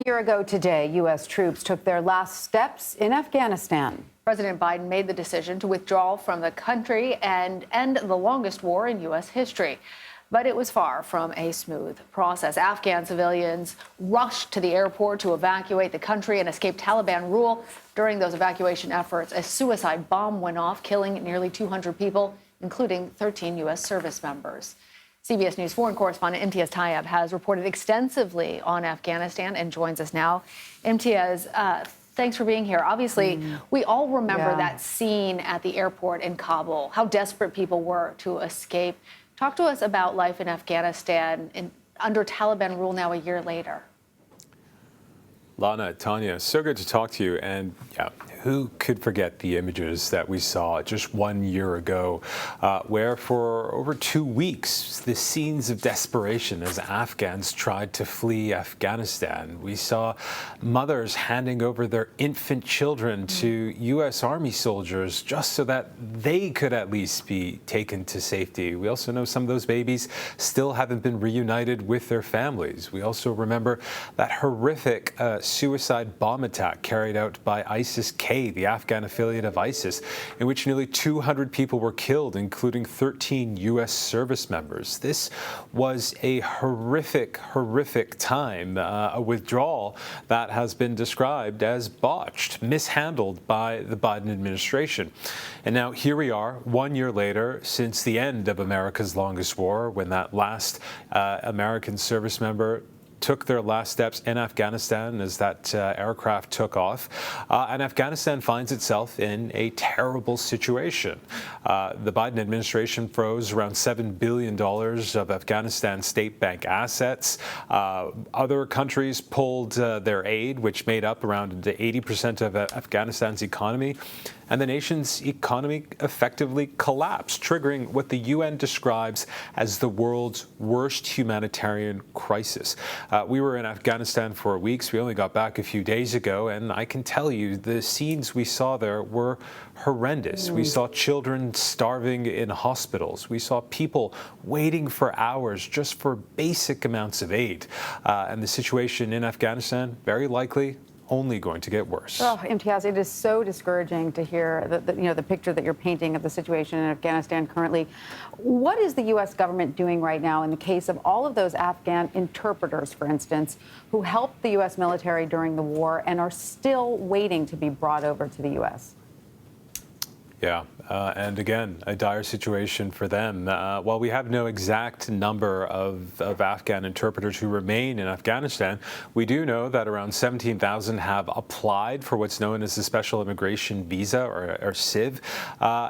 A year ago today, U.S. troops took their last steps in Afghanistan. President Biden made the decision to withdraw from the country and end the longest war in U.S. history. But it was far from a smooth process. Afghan civilians rushed to the airport to evacuate the country and escape Taliban rule. During those evacuation efforts, a suicide bomb went off, killing nearly 200 people, including 13 U.S. service members. CBS News foreign correspondent Imtiaz Tyab has reported extensively on Afghanistan and joins us now. Imtiaz, thanks for being here. Obviously, we all remember that scene at the airport in Kabul, how desperate people were to escape. Talk to us about life in Afghanistan under Taliban rule now a year later. Lana, Tanya, so good to talk to you. And yeah, who could forget the images that we saw just 1 year ago, where for over 2 weeks, the scenes of desperation as Afghans tried to flee Afghanistan. We saw mothers handing over their infant children to U.S. Army soldiers just so that they could at least be taken to safety. We also know some of those babies still haven't been reunited with their families. We also remember that horrific suicide bomb attack carried out by ISIS-K, the Afghan affiliate of ISIS, in which nearly 200 people were killed, including 13 U.S. service members. This was a horrific, horrific time, a withdrawal that has been described as botched, mishandled by the Biden administration. And now here we are, 1 year later, since the end of America's longest war, when that last American service member took their last steps in Afghanistan as that aircraft took off. And Afghanistan finds itself in a terrible situation. The Biden administration froze around $7 billion of Afghanistan state bank assets. Other countries pulled their aid, which made up around 80% of Afghanistan's economy. And the nation's economy effectively collapsed, triggering what the UN describes as the world's worst humanitarian crisis. We were in Afghanistan for weeks. We only got back a few days ago, and I can tell you the scenes we saw there were horrendous. We saw children starving in hospitals. We saw people waiting for hours just for basic amounts of aid. And the situation in Afghanistan, very likely, only going to get worse. Oh, Imtiaz, it is so discouraging to hear the picture that you're painting of the situation in Afghanistan currently. What is the U.S. government doing right now in the case of all of those Afghan interpreters, for instance, who helped the U.S. military during the war and are still waiting to be brought over to the U.S.? Yeah, and again, a dire situation for them. While we have no exact number of Afghan interpreters who remain in Afghanistan, we do know that around 17,000 have applied for what's known as the Special Immigration Visa, or CIV,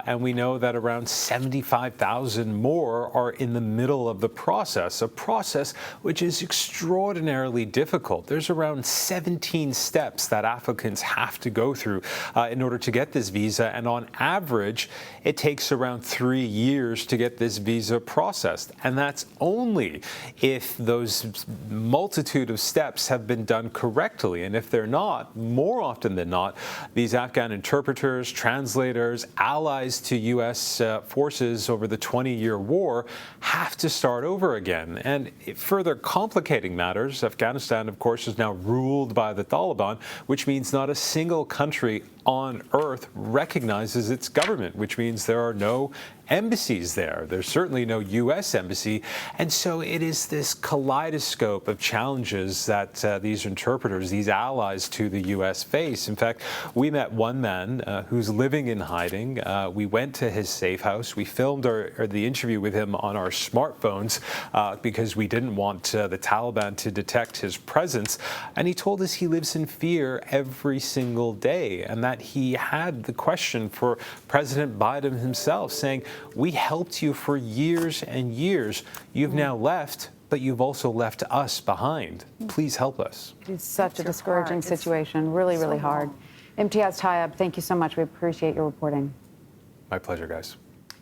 and we know that around 75,000 more are in the middle of the process, a process which is extraordinarily difficult. There's around 17 steps that applicants have to go through in order to get this visa, and on average, it takes around 3 years to get this visa processed. And that's only if those multitude of steps have been done correctly. And if they're not, more often than not, these Afghan interpreters, translators, allies to U.S. forces over the 20-year war have to start over again. And further complicating matters, Afghanistan, of course, is now ruled by the Taliban, which means not a single country on earth recognizes its government, which means there are no embassies there. There's certainly no U.S. embassy. And so it is this kaleidoscope of challenges that these interpreters, these allies to the U.S. face. In fact, we met one man who's living in hiding. We went to his safe house. We filmed the interview with him on our smartphones because we didn't want the Taliban to detect his presence. And he told us he lives in fear every single day, and that he had the question for President Biden himself, saying, "We helped you for years and years. You've now left, but you've also left us behind. Please help us." It's such a discouraging situation. Really, really hard. Imtiaz Tyab, thank you so much. We appreciate your reporting. My pleasure, guys.